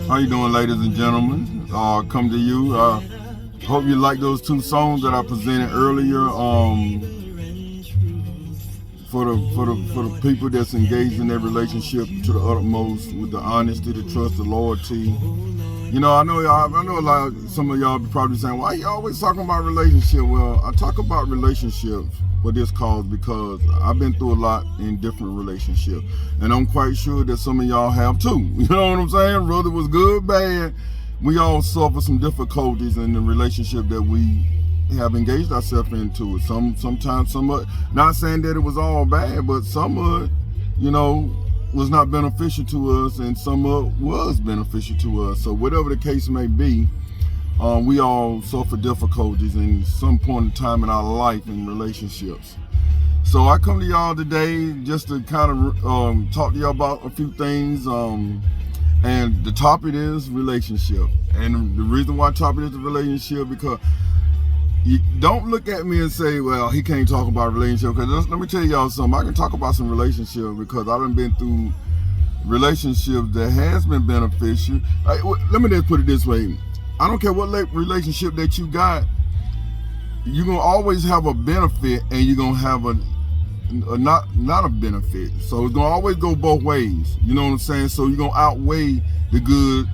How you doing, ladies and gentlemen? Come to you. Hope you like those two songs that I presented earlier. For the people that's engaged in their relationship to the utmost with the honesty, the trust, the loyalty. You know, I know a lot. Some of y'all be probably saying, "Why you always talking about relationship?" Well, I talk about relationships for this cause because I've been through a lot in different relationships, and I'm quite sure that some of y'all have too. You know what I'm saying? Whether it was good, bad, we all suffer some difficulties in the relationship that we have engaged ourselves into. Sometimes not saying that it was all bad, but some of it, you know, was not beneficial to us, and some of it was beneficial to us. So whatever the case may be, we all suffer difficulties in some point in time in our life in relationships. So I come to y'all today just to kind of talk to y'all about a few things. And the topic is relationship. And the reason why topic is the relationship, because you don't look at me and say, well, he can't talk about relationship. Because let me tell y'all something. I can talk about some relationship because I've been through relationships that has been beneficial. Let me just put it this way. I don't care what relationship that you got, you're going to always have a benefit and you're going to have a not a benefit. So it's going to always go both ways. You know what I'm saying? So you're going to outweigh the good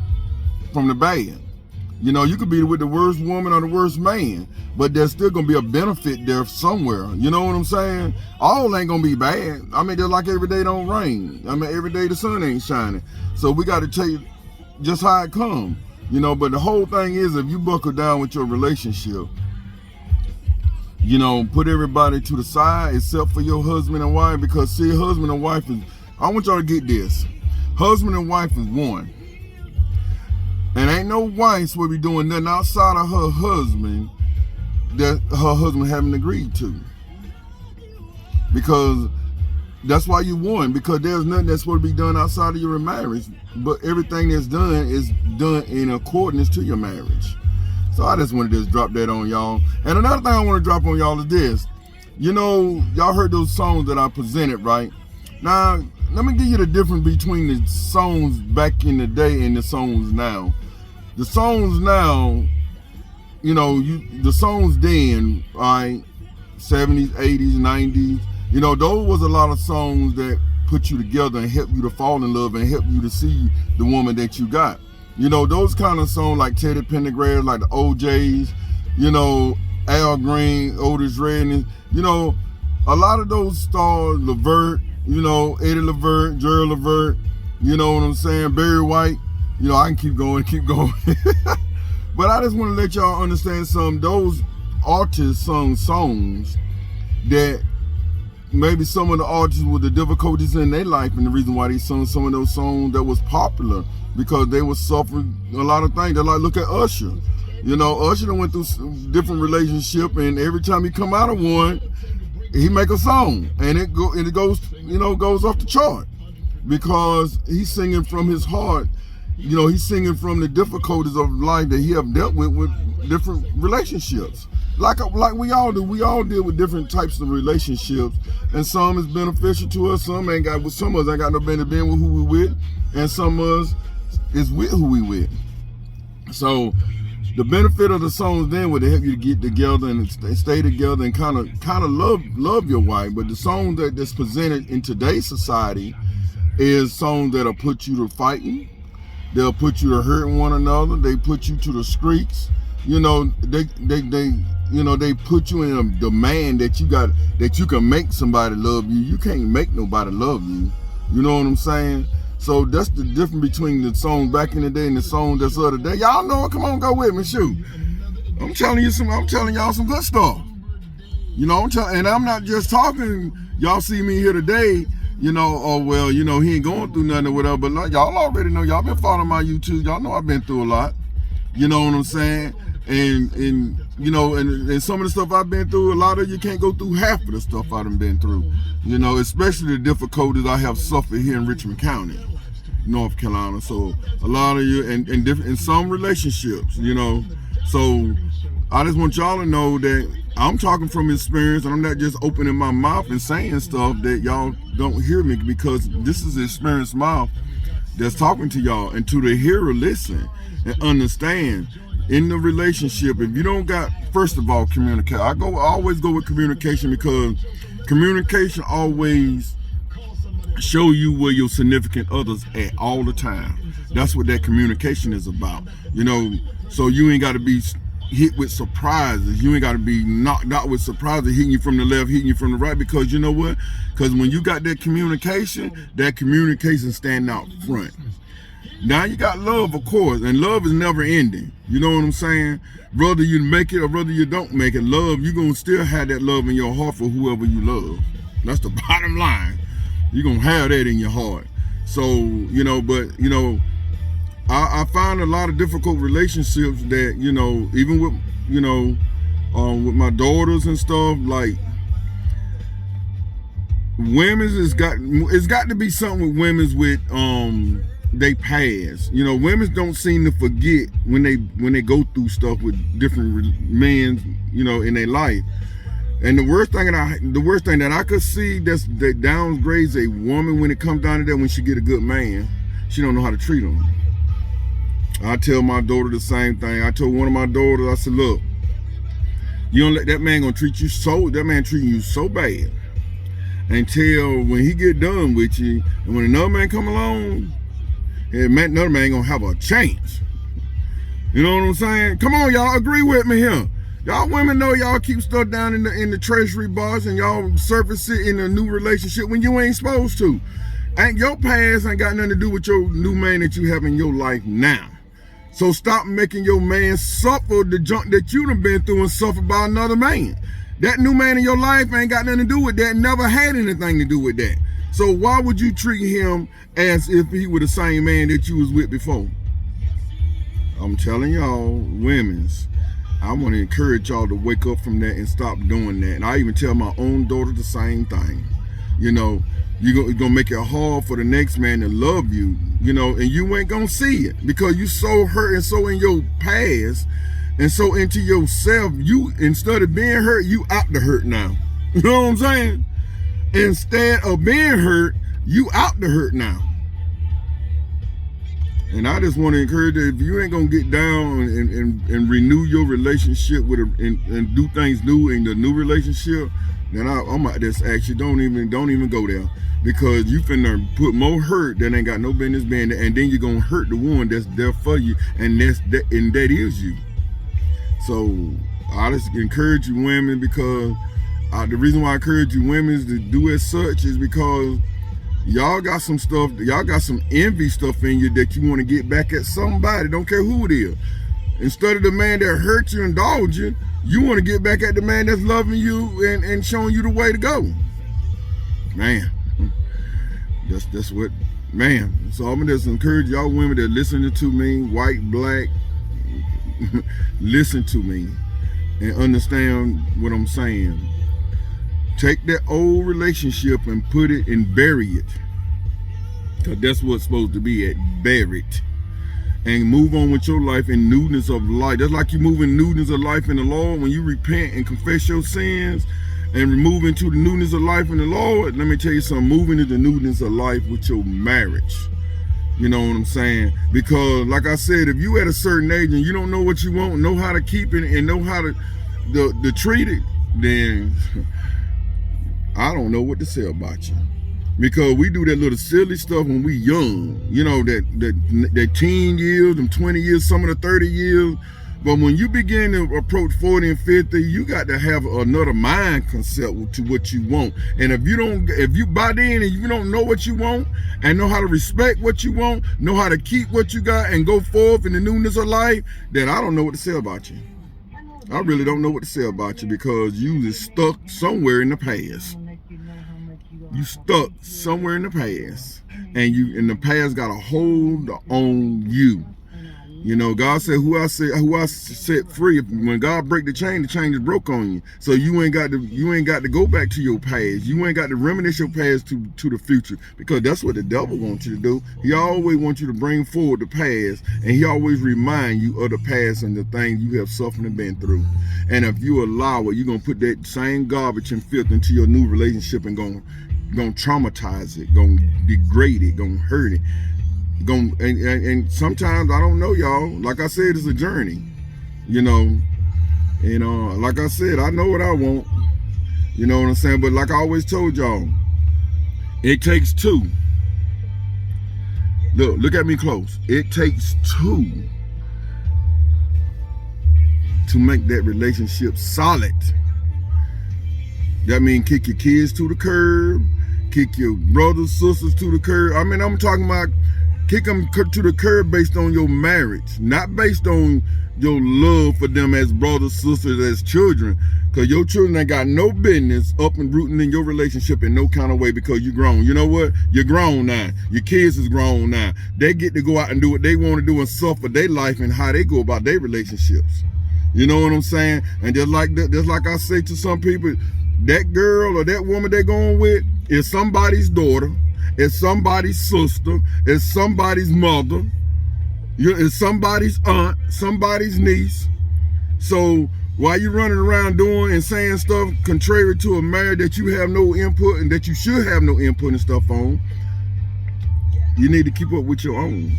from the bad. You know, you could be with the worst woman or the worst man, but there's still going to be a benefit there somewhere. You know what I'm saying? All ain't going to be bad. I mean, just like every day don't rain. I mean, every day the sun ain't shining. So we got to take just how it comes. You know, but the whole thing is, if you buckle down with your relationship, you know, put everybody to the side except for your husband and wife, because see, husband and wife is, I want y'all to get this. Husband and wife is one. And ain't no wife supposed to be doing nothing outside of her husband that her husband haven't agreed to. Because that's why you won, because there's nothing that's supposed to be done outside of your marriage. But everything that's done is done in accordance to your marriage. So I just wanted to just drop that on y'all. And another thing I want to drop on y'all is this. You know, y'all heard those songs that I presented, right? Now, let me give you the difference between the songs back in the day and the songs now. The songs now, you know, the songs then, right, 70s, 80s, 90s, you know, those was a lot of songs that put you together and help you to fall in love and help you to see the woman that you got. You know, those kind of songs like Teddy Pendergrass, like the OJs, you know, Al Green, Otis Redding, you know, a lot of those stars, Levert, you know, Eddie Levert, Gerald Levert, you know what I'm saying, Barry White, you know, I can keep going. But I just want to let y'all understand those artists sung songs that maybe some of the artists with the difficulties in their life, and the reason why they sung some of those songs that was popular, because they were suffering a lot of things. They're like, look at Usher. You know, Usher done went through some different relationship, and every time he come out of one, he make a song, and it goes, you know, goes off the chart, because he's singing from his heart. You know, he's singing from the difficulties of life that he have dealt with different relationships. Like we all do. We all deal with different types of relationships, and some is beneficial to us. Some of us ain't got no business being with who we with, and some of us is with who we with. So the benefit of the songs then would help you to get together and stay together and kind of love your wife. But the song that's presented in today's society is songs that'll put you to fighting. They'll put you to hurting one another. They put you to the streets. You know, they put you in a demand that you can make somebody love you. You can't make nobody love you. You know what I'm saying? So that's the difference between the song back in the day and the song that's other day. Y'all know it. Come on, go with me. Shoot. I'm telling y'all some good stuff. You know, and I'm not just talking. Y'all see me here today. You know, oh, well, you know, he ain't going through nothing or whatever. But like, y'all already know. Y'all been following my YouTube. Y'all know I've been through a lot. You know what I'm saying? And you know, and some of the stuff I've been through, a lot of you can't go through half of the stuff I've been through. You know, especially the difficulties I have suffered here in Richmond County, North Carolina. So a lot of you, and in some relationships, you know. So I just want y'all to know that I'm talking from experience, and I'm not just opening my mouth and saying stuff that y'all don't hear me, because this is experienced mouth. that's talking to y'all, and to the hearer, listen and understand. In the relationship, if you don't got, first of all, communicate. I always go with communication, because communication always show you where your significant others at all the time. That's what that communication is about. You know, so you ain't got to be hit with surprises. You ain't got to be knocked out with surprises, hitting you from the left, hitting you from the right, because you know what? Because when you got that communication stand out front. Now you got love, of course, and love is never ending. You know what I'm saying? Whether you make it or whether you don't make it, love, you're going to still have that love in your heart for whoever you love. That's the bottom line. You're going to have that in your heart. So, you know, but, you know, I find a lot of difficult relationships that, you know, even with, you know, with my daughters and stuff, like, it's got to be something with women's with, they pass. You know, women don't seem to forget when they go through stuff with different men, you know, in their life. And the worst thing that I could see that downgrades a woman when it comes down to that, when she get a good man, she don't know how to treat him. I tell my daughter the same thing. I told one of my daughters, I said, look, you don't let that man treating you so bad until when he get done with you, and when another man come along, another man gonna have a chance. You know what I'm saying? Come on, y'all, agree with me here. Y'all women know y'all keep stuff down in the treasury bars, and y'all surface it in a new relationship when you ain't supposed to. Your past ain't got nothing to do with your new man that you have in your life now. So stop making your man suffer the junk that you done been through and suffer by another man. That new man in your life ain't got nothing to do with that, never had anything to do with that. So why would you treat him as if he were the same man that you was with before? I'm telling y'all, women's, I want to encourage y'all to wake up from that and stop doing that. And I even tell my own daughter the same thing. You know, you're gonna make it hard for the next man to love you, you know, and you ain't gonna see it because you so hurt and so in your past and so into yourself. You, instead of being hurt, you out the hurt now. You know what I'm saying? Instead of being hurt, you out the hurt now. And I just want to encourage that if you ain't gonna get down and renew your relationship with and do things new in the new relationship, then I'm at this action. Don't even go there, because you finna put more hurt that ain't got no business being there, and then you're gonna hurt the one that's there for you, and that is you. So I just encourage you women, because the reason why I encourage you women is to do as such is because y'all got some stuff, y'all got some envy stuff in you that you want to get back at somebody, don't care who it is. Instead of the man that hurt you and dogged you, you want to get back at the man that's loving you and showing you the way to go. Man, that's what, man. So I'm gonna just encourage y'all women that listening to me, white, black, listen to me and understand what I'm saying. Take that old relationship and put it and bury it, because that's what it's supposed to be at, bury it, and move on with your life in newness of life. That's like you move in newness of life in the Lord. When you repent and confess your sins and move into the newness of life in the Lord, let me tell you something, moving into the newness of life with your marriage. You know what I'm saying? Because like I said, if you at a certain age and you don't know what you want, know how to keep it and know how to treat it, then I don't know what to say about you. Because we do that little silly stuff when we young, you know, that teen years, them 20 years, some of the 30 years. But when you begin to approach 40 and 50, you got to have another mind concept to what you want. And if you by then and you don't know what you want and know how to respect what you want, know how to keep what you got and go forth in the newness of life, then I don't know what to say about you. I really don't know what to say about you, because you is stuck somewhere in the past. You stuck somewhere in the past, and the past got a hold on you. You know, God said, who I set free. When God break the chain is broke on you. So you ain't got to go back to your past. You ain't got to reminisce your past to the future, because that's what the devil wants you to do. He always wants you to bring forward the past, and he always remind you of the past and the things you have suffered and been through. And if you allow it, you're gonna put that same garbage and filth into your new relationship and gonna traumatize it, gonna degrade it, gonna hurt it. And sometimes I don't know, y'all. Like I said, it's a journey. You know, like I said, I know what I want. You know what I'm saying? But like I always told y'all, it takes two. Look at me close. It takes two to make that relationship solid. That means kick your kids to the curb, kick your brothers, sisters to the curb. I mean, I'm talking about kick them to the curb based on your marriage, not based on your love for them as brothers, sisters, as children. Because your children ain't got no business up and rooting in your relationship in no kind of way, because you grown. You know what? You're grown now. Your kids is grown now. They get to go out and do what they want to do and suffer their life and how they go about their relationships. You know what I'm saying? And just like I say to some people, that girl or that woman they're going with is somebody's daughter, is somebody's sister, is somebody's mother, is somebody's aunt, somebody's niece. So while you running around doing and saying stuff contrary to a marriage that you have no input and that you should have no input and stuff on, you need to keep up with your own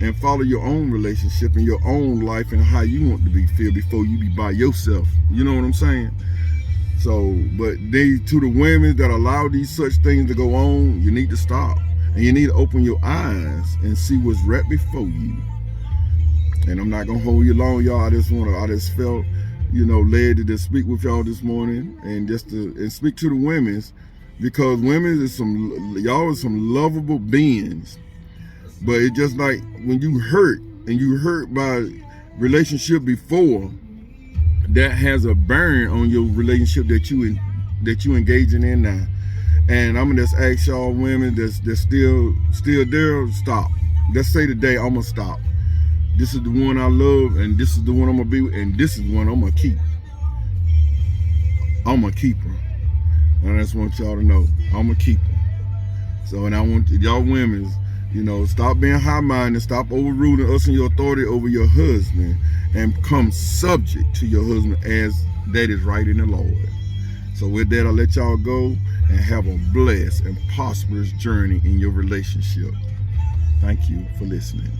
and follow your own relationship and your own life and how you want to be feel before you be by yourself. You know what I'm saying? So, but to the women that allow these such things to go on, you need to stop. And you need to open your eyes and see what's right before you. And I'm not gonna hold you long, y'all. I just felt, led to just speak with y'all this morning and and speak to the women's, because women is y'all are some lovable beings. But it's just like when you hurt and you hurt by relationship before, that has a burn on your relationship that you engaging in now. And I'm gonna just ask y'all women that's still there, stop. Let's say today I'm gonna stop. This is the one I love, and this is the one I'm gonna be with, and this is the one I'm gonna keep. I'm gonna keep her. And I just want y'all to know, I'm gonna keep her. So, and I want y'all women, stop being high-minded, stop overruling us and your authority over your husband, and become subject to your husband as that is right in the Lord. So with that, I'll let y'all go and have a blessed and prosperous journey in your relationship. Thank you for listening.